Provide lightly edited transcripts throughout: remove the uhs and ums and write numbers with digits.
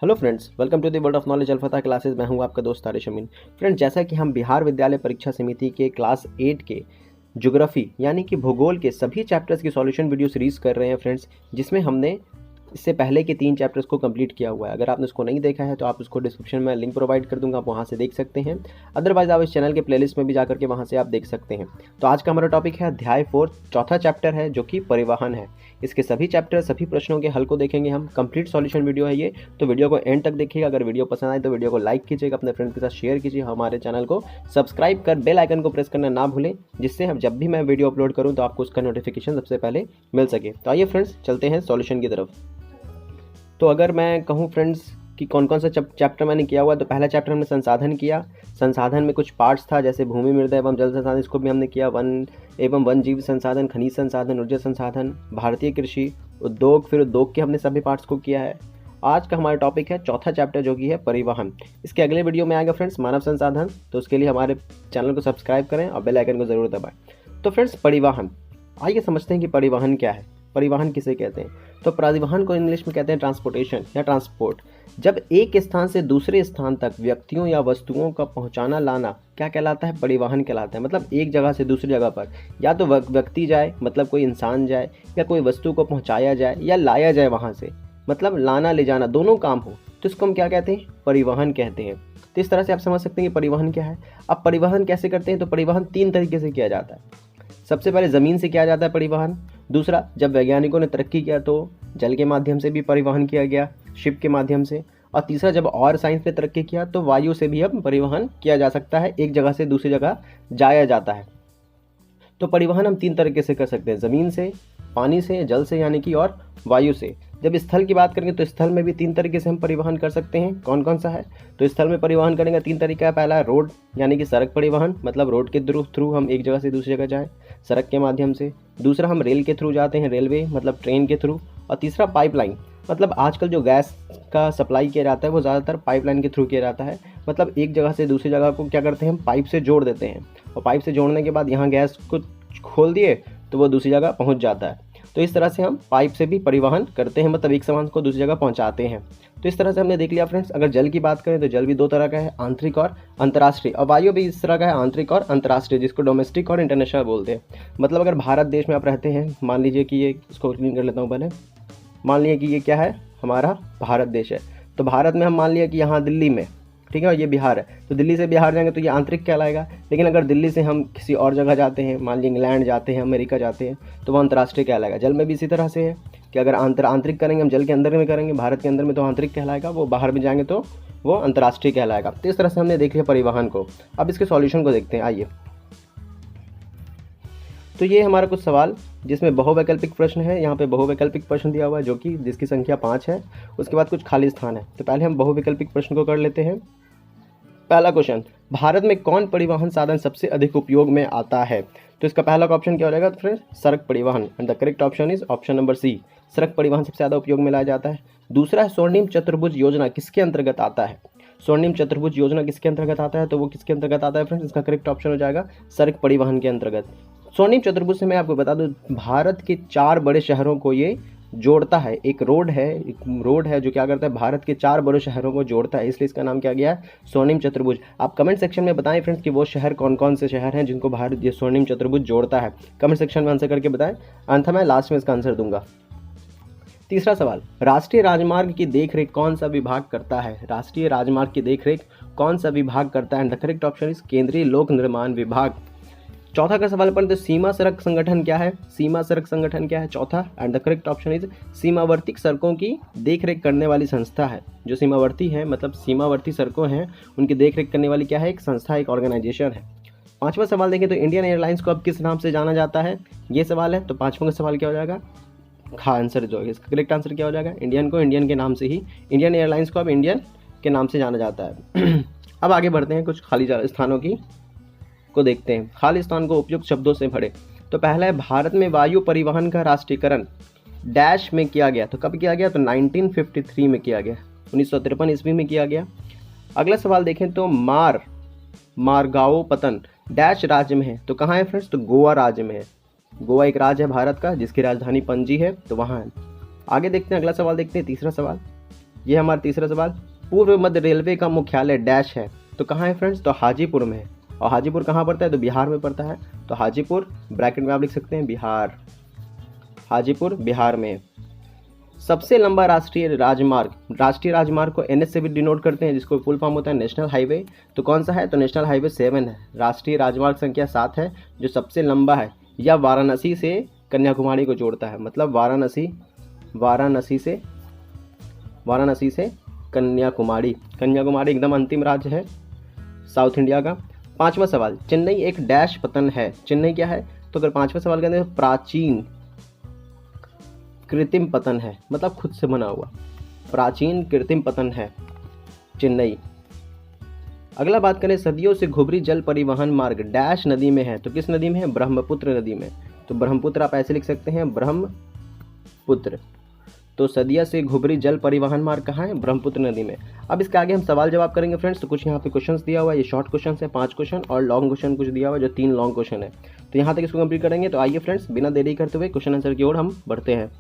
Hello friends, welcome to the world of knowledge alpha classes. मैं हूं आपका दोस्त तारिश अमीन। फ्रेंड्स, जैसा कि हम बिहार विद्यालय परीक्षा समिति के क्लास 8 के ज्योग्राफी यानी कि भूगोल के सभी चैप्टर्स की सॉल्यूशन वीडियो सीरीज़ कर रहे हैं फ्रेंड्स, जिसमें हमने इससे पहले के 3 चैप्टर्स को कंप्लीट किया हुआ है। अगर आपने उसको नहीं देखा है तो आप उसको डिस्क्रिप्शन में लिंक प्रोवाइड कर दूंगा, आप वहाँ से देख सकते हैं। अदरवाइज आप इस चैनल के प्लेलिस्ट में भी जाकर के वहाँ से आप देख सकते हैं। तो आज का हमारा टॉपिक है अध्याय 4, चौथा चैप्टर है जो कि परिवहन है। इसके सभी चैप्टर, सभी प्रश्नों के हल को देखेंगे हम। कंप्लीट सॉल्यूशन वीडियो है ये, तो वीडियो को एंड तक देखिएगा। अगर वीडियो पसंद आए तो वीडियो को लाइक कीजिएगा, अपने फ्रेंड्स के साथ शेयर कीजिए, हमारे चैनल को सब्सक्राइब कर बेल आइकन को प्रेस करना ना भूलें, जिससे हम जब भी मैं वीडियो अपलोड करूँ तो आपको उसका नोटिफिकेशन सबसे पहले मिल सके। तो आइए फ्रेंड्स, चलते हैं सॉल्यूशन की तरफ। तो अगर मैं कहूँ फ्रेंड्स कि कौन कौन सा चैप्टर मैंने किया हुआ, तो पहला चैप्टर हमने संसाधन किया। संसाधन में कुछ पार्ट्स था, जैसे भूमि, मृदा एवं जल संसाधन, इसको भी हमने किया। वन एवं वन जीव संसाधन, खनिज संसाधन, ऊर्जा संसाधन, भारतीय कृषि, उद्योग, फिर उद्योग के हमने सभी पार्ट्स को किया है। आज का हमारा टॉपिक है चौथा चैप्टर जो कि है परिवहन। इसके अगले वीडियो में आएगा फ्रेंड्स मानव संसाधन, तो उसके लिए हमारे चैनल को सब्सक्राइब करें और बेल आइकन को ज़रूर दबाएं। तो फ्रेंड्स, परिवहन, आइए समझते हैं कि परिवहन क्या है, परिवहन किसे कहते हैं। तो परिवहन को इंग्लिश में कहते हैं ट्रांसपोर्टेशन या ट्रांसपोर्ट। जब एक स्थान से दूसरे स्थान तक व्यक्तियों या वस्तुओं का पहुंचाना लाना क्या कहलाता है, परिवहन कहलाता है। मतलब एक जगह से दूसरी जगह पर या तो व्यक्ति जाए, मतलब कोई इंसान जाए, या कोई वस्तु को पहुंचाया जाए या लाया जाए वहां से, मतलब लाना ले जाना दोनों काम हो, तो इसको हम क्या कहते हैं, परिवहन कहते हैं। तो इस तरह से आप समझ सकते हैं कि परिवहन क्या है। अब परिवहन कैसे करते हैं, तो परिवहन 3 तरीके से किया जाता है। सबसे पहले ज़मीन से किया जाता है परिवहन। दूसरा, जब वैज्ञानिकों ने तरक्की किया तो जल के माध्यम से भी परिवहन किया गया, शिप के माध्यम से। और तीसरा, जब और साइंस ने तरक्की किया तो वायु से भी अब परिवहन किया जा सकता है, एक जगह से दूसरी जगह जाया जाता है। तो परिवहन हम 3 तरीके से कर सकते हैं, ज़मीन से, पानी से, जल से यानी कि, और वायु से। जब स्थल की बात करेंगे तो स्थल में भी 3 तरीके से हम परिवहन कर सकते हैं। कौन कौन सा है, तो स्थल में परिवहन करेंगे 3 तरीका है। पहला है रोड यानी कि सड़क परिवहन, मतलब रोड के थ्रू हम एक जगह से दूसरी जगह जाएं सड़क के माध्यम से। दूसरा, हम रेल के थ्रू जाते हैं, रेलवे मतलब ट्रेन के थ्रू। और तीसरा, पाइपलाइन, मतलब आजकल जो गैस का सप्लाई किया जाता है वो ज़्यादातर पाइपलाइन के थ्रू किया जाता है। मतलब एक जगह से दूसरी जगह को क्या करते हैं, हम पाइप से जोड़ देते हैं, और पाइप से जोड़ने के बाद यहाँ गैस को खोल दिए तो वो दूसरी जगह पहुँच जाता है। तो इस तरह से हम पाइप से भी परिवहन करते हैं, मतलब एक सामान को दूसरी जगह पहुंचाते हैं। तो इस तरह से हमने देख लिया फ्रेंड्स। अगर जल की बात करें तो जल भी 2 तरह का है, आंतरिक और अंतर्राष्ट्रीय। और वायु भी इस तरह का है, आंतरिक और अंतर्राष्ट्रीय, जिसको डोमेस्टिक और इंटरनेशनल बोलते हैं। मतलब अगर भारत देश में आप रहते हैं, मान लीजिए कि ये, इसको क्लीन कर लेता हूँ पहले, मान लीजिए कि ये क्या है, हमारा भारत देश है। तो भारत में हम मान लिया कि यहाँ दिल्ली में, ठीक है, ये बिहार है, तो दिल्ली से बिहार जाएंगे तो ये आंतरिक कहलाएगा। लेकिन अगर दिल्ली से हम किसी और जगह जाते हैं, मान लीजिए इंग्लैंड जाते हैं, अमेरिका जाते हैं, तो वो अंतर्राष्ट्रीय कहलाएगा। जल में भी इसी तरह से है कि अगर आंतरिक करेंगे हम, जल के अंदर में करेंगे, भारत के अंदर में, तो आंतरिक कहलाएगा, वो बाहर में जाएंगे तो वो अंतर्राष्ट्रीय कहलाएगा। तो इस तरह से हमने देख लिया परिवहन को। अब इसके सॉल्यूशन को देखते हैं, आइए। तो ये हमारा कुछ सवाल जिसमें बहुवैकल्पिक प्रश्न है। यहाँ पे बहुवैकल्पिक प्रश्न दिया हुआ है जो कि जिसकी संख्या 5 है। उसके बाद कुछ खाली स्थान है। तो पहले हम बहुवैकल्पिक प्रश्न को कर लेते हैं। पहला क्वेश्चन, भारत में कौन परिवहन साधन सबसे अधिक उपयोग में आता है। तो इसका पहला ऑप्शन क्या हो जाएगा फ्रेंड्स, सड़क परिवहन। And the correct option is option number C, सड़क परिवहन सबसे ज़्यादा उपयोग में लाया जाता है। दूसरा है स्वर्णिम चतुर्भुज योजना किसके अंतर्गत आता है। स्वर्णिम चतुर्भुज योजना किसके अंतर्गत आता है, तो वो किसके अंतर्गत आता है फ्रेंड्स, इसका करेक्ट ऑप्शन हो जाएगा सड़क परिवहन के अंतर्गत। स्वर्णिम चतुर्भुज से मैं आपको बता दूं, भारत के 4 बड़े शहरों को ये जोड़ता है। एक रोड है जो क्या करता है, भारत के 4 बड़े शहरों को जोड़ता है, इसलिए इसका नाम क्या गया है, स्वर्णिम चतुर्भुज। आप कमेंट सेक्शन में बताएं फ्रेंड्स कि वो शहर कौन कौन से शहर हैं जिनको भारत ये स्वर्णिम चतुर्भुज जोड़ता है। कमेंट सेक्शन में आंसर करके बताएं, अंत में लास्ट में इसका आंसर दूंगा। तीसरा सवाल, राष्ट्रीय राजमार्ग की देखरेख कौन सा विभाग करता है। राष्ट्रीय राजमार्ग की देखरेख कौन सा विभाग करता है। द करेक्ट ऑप्शन इज केंद्रीय लोक निर्माण विभाग। चौथा का सवाल पर, तो सीमा सड़क संगठन क्या है, सीमा सड़क संगठन क्या है चौथा। And the correct option is सीमावर्ती सड़कों की देखरेख करने वाली संस्था है। जो सीमावर्ती है, मतलब सीमावर्ती सड़कों हैं, उनकी देखरेख करने वाली क्या है, एक संस्था, एक ऑर्गेनाइजेशन है। पांचवा सवाल देखें तो इंडियन एयरलाइंस को अब किस नाम से जाना जाता है, ये सवाल है। तो पांचवा का सवाल क्या हो जाएगा, हाँ आंसर जो है इसका करेक्ट आंसर क्या हो जाएगा, इंडियन को इंडियन के नाम से ही, इंडियन एयरलाइंस को अब इंडियन के नाम से जाना जाता है। अब आगे बढ़ते हैं, कुछ खाली स्थानों की को देखते हैं। खाली स्थान को उपयुक्त शब्दों से भरे। तो पहला है, भारत में वायु परिवहन का राष्ट्रीयकरण डैश में किया गया। तो कब किया गया, तो 1953 में किया गया, 1953 ईस्वी में किया गया। अगला सवाल देखें तो मारगाओ पतन डैश राज्य में है। तो कहाँ है फ्रेंड्स, तो गोवा राज्य में है। गोवा एक राज्य है भारत का जिसकी राजधानी पणजी है, तो वहाँ है। आगे देखते हैं, अगला सवाल देखते हैं, तीसरा सवाल। ये हमारा तीसरा सवाल। पूर्व मध्य रेलवे का मुख्यालय डैश है, तो कहाँ है फ्रेंड्स, तो हाजीपुर में है। और हाजीपुर कहाँ पड़ता है, तो बिहार में पड़ता है। तो हाजीपुर ब्रैकेट में आप लिख सकते हैं बिहार, हाजीपुर बिहार में। सबसे लंबा राष्ट्रीय राजमार्ग को एनएच से भी डिनोट करते हैं, जिसको फुल फॉर्म होता है नेशनल हाईवे। तो कौन सा है, तो नेशनल हाईवे 7 है। राष्ट्रीय राजमार्ग संख्या 7 है जो सबसे लंबा है। यह वाराणसी से कन्याकुमारी को जोड़ता है, मतलब वाराणसी से कन्याकुमारी एकदम अंतिम राज्य है साउथ इंडिया का। पांचवा सवाल, चेन्नई एक डैश पतन है। चेन्नई क्या है, तो अगर पांचवा सवाल कहते हैं प्राचीन कृत्रिम पतन है, मतलब खुद से बना हुआ प्राचीन कृत्रिम पतन है चेन्नई। अगला बात करें, सदियों से घुबरी जल परिवहन मार्ग डैश नदी में है, तो किस नदी में है, ब्रह्मपुत्र नदी में। तो ब्रह्मपुत्र आप ऐसे लिख सकते हैं, ब्रह्मपुत्र। तो सदिया से घुबरी जल परिवहन मार्ग कहाँ है, ब्रह्मपुत्र नदी में। अब इसके आगे हम सवाल जवाब करेंगे फ्रेंड्स। तो कुछ यहाँ पे क्वेश्चंस दिया हुआ है, ये शॉर्ट क्वेश्चन है 5 क्वेश्चन, और लॉन्ग क्वेश्चन कुछ दिया हुआ है जो 3 लॉन्ग क्वेश्चन है। तो यहाँ तक इसको कंप्लीट करेंगे। तो आइए फ्रेंड्स, बिना देरी करते हुए क्वेश्चन आंसर की ओर हम बढ़ते हैं।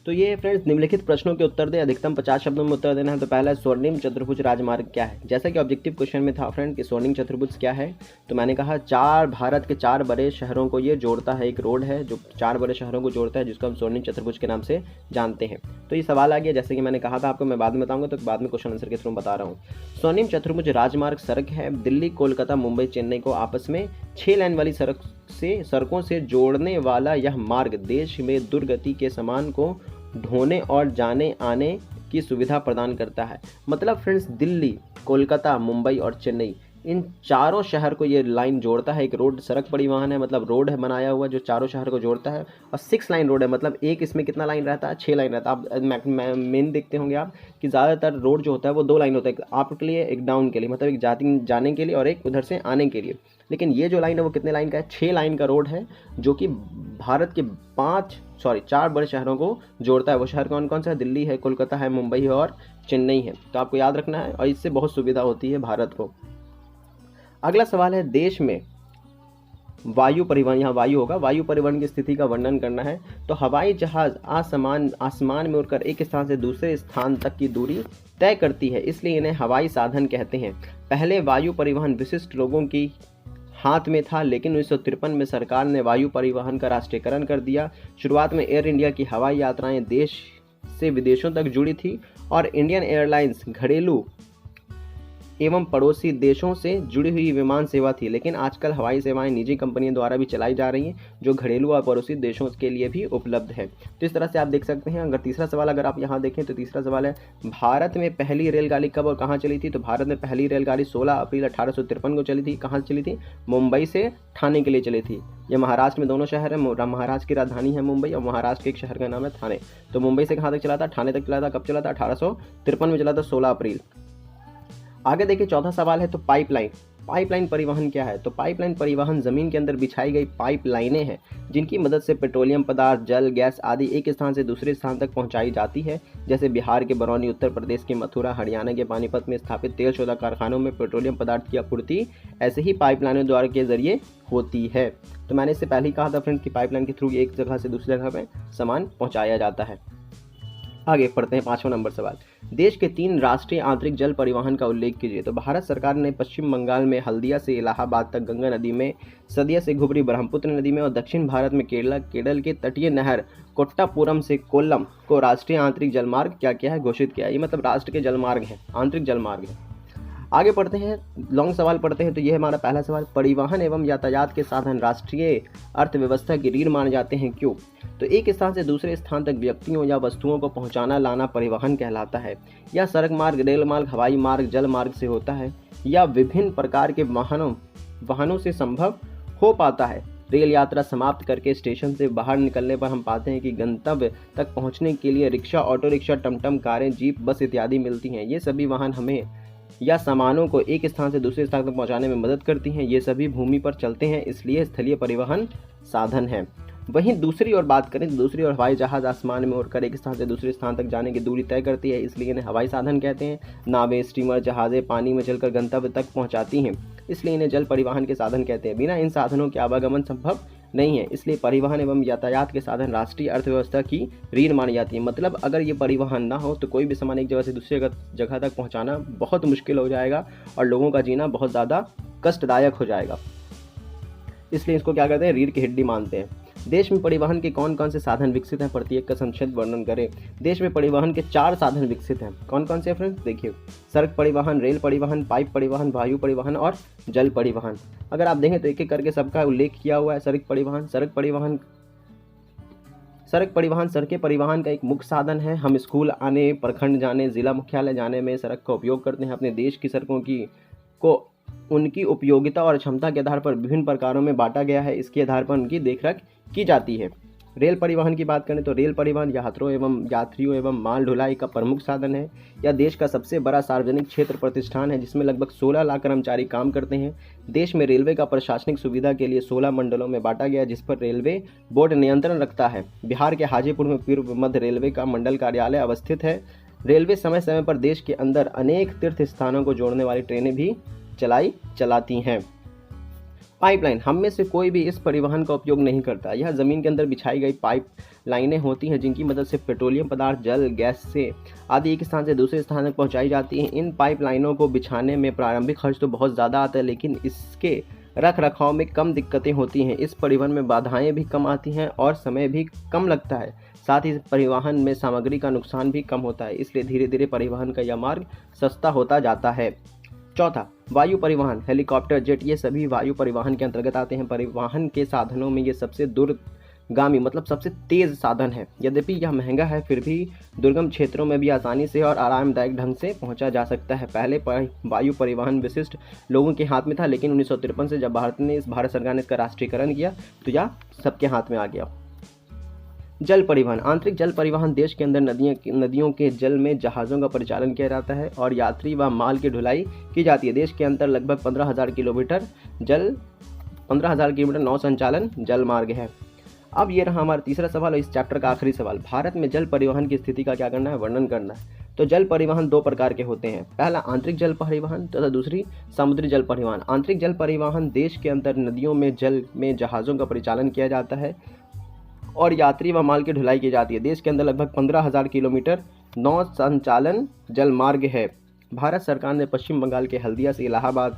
तो ये फ्रेंड्स, निम्नलिखित प्रश्नों के उत्तर दें, अधिकतम 50 शब्दों में उत्तर देना है। तो पहला है, स्वर्णिम चतुर्भुज राजमार्ग क्या है। जैसा कि ऑब्जेक्टिव क्वेश्चन में था फ्रेंड कि स्वर्णिम चतुर्भुज क्या है, तो मैंने कहा भारत के 4 बड़े शहरों को ये जोड़ता है। एक रोड है जो 4 बड़े शहरों को जोड़ता है, जिसको हम स्वर्णिम चतुर्भुज के नाम से जानते हैं। तो ये सवाल आ गया, जैसे कि मैंने कहा था आपको, मैं बाद में बताऊंगा, तो बाद में क्वेश्चन आंसर के थ्रू बता रहा हूँ। स्वर्णिम चतुर्भुज राजमार्ग सड़क है, दिल्ली, कोलकाता, मुंबई, चेन्नई को आपस में 6 लाइन वाली सड़कों से जोड़ने वाला यह मार्ग देश में दुर्गति के सामान को ढोने और जाने आने की सुविधा प्रदान करता है। मतलब फ्रेंड्स, दिल्ली, कोलकाता, मुंबई और चेन्नई, इन चारों शहर को ये लाइन जोड़ता है। एक रोड सड़क परिवहन है, मतलब रोड है बनाया हुआ जो चारों शहर को जोड़ता है। और 6 लाइन रोड है, मतलब एक इसमें कितना लाइन रहता है, 6 लाइन रहता है। आप मेन देखते होंगे आप कि ज़्यादातर रोड जो होता है वो 2 लाइन होता है, एक अप के लिए एक डाउन के लिए, मतलब एक जाने के लिए और एक उधर से आने के लिए। लेकिन ये जो लाइन है वो कितने लाइन का है, 6 लाइन का रोड है, जो कि भारत के 4 बड़े शहरों को जोड़ता है। वो शहर कौन कौन सा है, दिल्ली है, कोलकाता है, मुंबई है और चेन्नई है। तो आपको याद रखना है, और इससे बहुत सुविधा होती है भारत को। अगला सवाल है, देश में वायु परिवहन, यहाँ वायु होगा, वायु परिवहन की स्थिति का वर्णन करना है। तो हवाई जहाज आसमान में उड़कर एक स्थान से दूसरे स्थान तक की दूरी तय करती है, इसलिए इन्हें हवाई साधन कहते हैं। पहले वायु परिवहन विशिष्ट लोगों की हाथ में था, लेकिन 1953 में सरकार ने वायु परिवहन का राष्ट्रीयकरण कर दिया। शुरुआत में एयर इंडिया की हवाई यात्राएं देश से विदेशों तक जुड़ी थी, और इंडियन एयरलाइंस घरेलू एवं पड़ोसी देशों से जुड़ी हुई विमान सेवा थी। लेकिन आजकल हवाई सेवाएं निजी कंपनियों द्वारा भी चलाई जा रही हैं, जो घरेलू और पड़ोसी देशों के लिए भी उपलब्ध है। तो इस तरह से आप देख सकते हैं। अगर तीसरा सवाल अगर आप यहाँ देखें, तो तीसरा सवाल है, भारत में पहली रेलगाड़ी कब और कहाँ चली थी। तो भारत में पहली रेलगाड़ी 16 अप्रैल 1853 को चली थी। कहाँ चली थी, मुंबई से ठाणे के लिए चली थी। ये महाराष्ट्र में दोनों शहर है, महाराष्ट्र की राजधानी है मुंबई, और महाराष्ट्र के एक शहर का नाम है ठाणे। तो मुंबई से कहाँ तक चला था, ठाणे तक चला था। कब चला था, 1853 में चला था, 16 अप्रैल। आगे देखिए, चौथा सवाल है, तो पाइपलाइन परिवहन क्या है। तो पाइपलाइन परिवहन जमीन के अंदर बिछाई गई पाइपलाइनें हैं, जिनकी मदद से पेट्रोलियम पदार्थ, जल, गैस आदि एक स्थान से दूसरे स्थान तक पहुंचाई जाती है। जैसे बिहार के बरौनी, उत्तर प्रदेश के मथुरा, हरियाणा के पानीपत में स्थापित तेल शोधक कारखानों में पेट्रोलियम पदार्थ की आपूर्ति ऐसे ही पाइपलाइनों द्वारा के जरिए होती है। तो मैंने इससे पहले ही कहा था फ्रेंड कि पाइपलाइन के थ्रू एक जगह से दूसरी जगह पर सामान पहुँचाया जाता है। आगे पढ़ते हैं, 5वां नंबर सवाल, देश के 3 राष्ट्रीय आंतरिक जल परिवहन का उल्लेख कीजिए। तो भारत सरकार ने पश्चिम बंगाल में हल्दिया से इलाहाबाद तक गंगा नदी में, सदिया से घुबरी ब्रह्मपुत्र नदी में, और दक्षिण भारत में केरल के तटीय नहर कोट्टापुरम से कोल्लम को राष्ट्रीय आंतरिक जलमार्ग क्या किया है, घोषित किया है। ये मतलब राष्ट्र के जलमार्ग है, आंतरिक जलमार्ग है। आगे पढ़ते हैं, लॉन्ग सवाल पढ़ते हैं। तो ये हमारा पहला सवाल, परिवहन एवं यातायात के साधन राष्ट्रीय अर्थव्यवस्था की रीढ़ माने जाते हैं, क्यों। तो एक स्थान से दूसरे स्थान तक व्यक्तियों या वस्तुओं को पहुंचाना लाना परिवहन कहलाता है। यह सड़क मार्ग, रेल मार्ग, हवाई मार्ग, जल मार्ग से होता है, या विभिन्न प्रकार के वाहनों से संभव हो पाता है। रेल यात्रा समाप्त करके स्टेशन से बाहर निकलने पर हम पाते हैं कि गंतव्य तक पहुंचने के लिए रिक्शा, ऑटो रिक्शा, टमटम, कारें, जीप, बस इत्यादि मिलती हैं। ये सभी वाहन हमें या सामानों को एक स्थान से दूसरे स्थान तक पहुंचाने में मदद करती हैं। ये सभी भूमि पर चलते हैं, इसलिए स्थलीय परिवहन साधन है। वहीं दूसरी ओर बात करें तो दूसरी ओर हवाई जहाज आसमान में उड़कर एक स्थान से दूसरे स्थान तक जाने की दूरी तय करती है, इसलिए इन्हें हवाई साधन कहते हैं। नावें, स्टीमर, जहाज़ें पानी में चलकर गंतव्य तक पहुंचाती हैं। इसलिए इन्हें जल परिवहन के साधन कहते हैं। बिना इन साधनों के आवागमन संभव नहीं है, इसलिए परिवहन एवं यातायात के साधन राष्ट्रीय अर्थव्यवस्था की रीढ़ मानी जाती है। मतलब अगर ये परिवहन ना हो तो कोई भी सामान एक जगह से दूसरी जगह तक पहुंचाना बहुत मुश्किल हो जाएगा और लोगों का जीना बहुत ज़्यादा कष्टदायक हो जाएगा। इसलिए इसको क्या कहते हैं, रीढ़ की हड्डी मानते हैं। देश में परिवहन के कौन कौन से साधन विकसित हैं, प्रत्येक का संक्षिप्त वर्णन करें। देश में परिवहन के 4 साधन विकसित हैं। कौन कौन से फ्रेंड्स, देखिए, सड़क परिवहन, रेल परिवहन, पाइप परिवहन, वायु परिवहन और जल परिवहन। अगर आप देखें तो एक एक करके सबका उल्लेख किया हुआ है। सड़क परिवहन सड़कें परिवहन का एक मुख्य साधन है। हम स्कूल आने, प्रखंड जाने, जिला मुख्यालय जाने में सड़क का उपयोग करते हैं। अपने देश की सड़कों को उनकी उपयोगिता और क्षमता के आधार पर विभिन्न प्रकारों में बांटा गया है। इसके आधार पर उनकी देखरेख की जाती है। रेल परिवहन की बात करें तो रेल परिवहन यात्रियों एवं माल ढुलाई का प्रमुख साधन है। यह देश का सबसे बड़ा सार्वजनिक क्षेत्र प्रतिष्ठान है, जिसमें लगभग 16 लाख कर्मचारी काम करते हैं। देश में रेलवे का प्रशासनिक सुविधा के लिए 16 मंडलों में बांटा गया, जिस पर रेलवे बोर्ड नियंत्रण रखता है। बिहार के हाजीपुर में पूर्व मध्य रेलवे का मंडल कार्यालय अवस्थित है। रेलवे समय समय पर देश के अंदर अनेक तीर्थ स्थानों को जोड़ने वाली ट्रेनें भी चलाती हैं। पाइपलाइन, हम में से कोई भी इस परिवहन का उपयोग नहीं करता। यह ज़मीन के अंदर बिछाई गई पाइप लाइनें होती हैं, जिनकी मदद से पेट्रोलियम पदार्थ, जल, गैस से आदि एक स्थान से दूसरे स्थान तक पहुंचाई जाती हैं। इन पाइप लाइनों को बिछाने में प्रारंभिक खर्च तो बहुत ज़्यादा आता है, लेकिन इसके रख रखाव में कम दिक्कतें होती हैं। इस परिवहन में बाधाएं भी कम आती हैं और समय भी कम लगता है। साथ ही परिवहन में सामग्री का नुकसान भी कम होता है, इसलिए धीरे धीरे परिवहन का यह मार्ग सस्ता होता जाता है। चौथा, वायु परिवहन, हेलीकॉप्टर, जेट, ये सभी वायु परिवहन के अंतर्गत आते हैं। परिवहन के साधनों में ये सबसे दूरगामी मतलब सबसे तेज़ साधन है। यद्यपि यह महंगा है, फिर भी दुर्गम क्षेत्रों में भी आसानी से और आरामदायक ढंग से पहुंचा जा सकता है। पहले वायु परिवहन विशिष्ट लोगों के हाथ में था, लेकिन 1953 से जब भारत सरकार ने इसका राष्ट्रीयकरण किया तो यह सबके हाथ में आ गया। जल परिवहन, आंतरिक जल परिवहन, देश के अंदर नदियों के जल में जहाज़ों का परिचालन किया जाता है और यात्री व माल की ढुलाई की जाती है। देश के अंदर लगभग 15,000 किलोमीटर नौ संचालन जल मार्ग है। अब ये रहा हमारा तीसरा सवाल और इस चैप्टर का आखिरी सवाल। भारत में जल परिवहन की स्थिति का क्या करना है, वर्णन करना है। तो जल परिवहन 2 प्रकार के होते हैं। पहला आंतरिक जल परिवहन तथा दूसरी समुद्री जल परिवहन। आंतरिक जल परिवहन, देश के अंदर नदियों में जल में जहाज़ों का परिचालन किया जाता है और यात्री व माल की ढुलाई की जाती है। देश के अंदर लगभग 15,000 किलोमीटर नौ संचालन जल मार्ग है। भारत सरकार ने पश्चिम बंगाल के हल्दिया से इलाहाबाद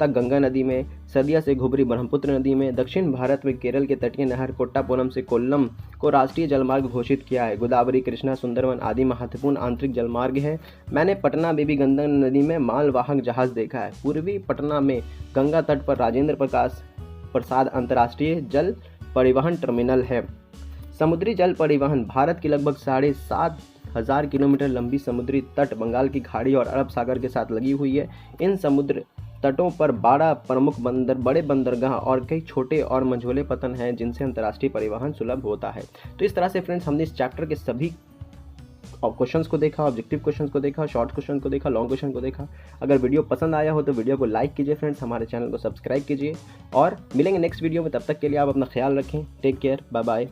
तक गंगा नदी में, सदिया से घुबरी ब्रह्मपुत्र नदी में, दक्षिण भारत में केरल के तटीय नहर कोट्टापुरम से कोल्लम को राष्ट्रीय जलमार्ग घोषित किया है। गोदावरी, कृष्णा, सुंदरवन आदि महत्वपूर्ण आंतरिक जलमार्ग है। मैंने पटना बेबी गंगा नदी में मालवाहक जहाज देखा है। पूर्वी पटना में गंगा तट पर राजेंद्र प्रसाद अंतर्राष्ट्रीय जल परिवहन टर्मिनल है। समुद्री जल परिवहन, भारत की लगभग 7,500 किलोमीटर लंबी समुद्री तट बंगाल की खाड़ी और अरब सागर के साथ लगी हुई है। इन समुद्र तटों पर 12 प्रमुख बड़े बंदरगाह और कई छोटे और मंझोले पतन हैं, जिनसे अंतर्राष्ट्रीय परिवहन सुलभ होता है। तो इस तरह से फ्रेंड्स हमने इस चैप्टर के सभी क्वेश्चंस को देखा, ऑब्जेक्टिव क्वेश्चंस को देखा, शॉर्ट क्वेश्चन को देखा, लॉन्ग क्वेश्चन को देखा। अगर वीडियो पसंद आया हो तो वीडियो को लाइक कीजिए फ्रेंड्स, हमारे चैनल को सब्सक्राइब कीजिए और मिलेंगे नेक्स्ट वीडियो में। तब तक के लिए आप अपना ख्याल रखें। Take care, bye bye.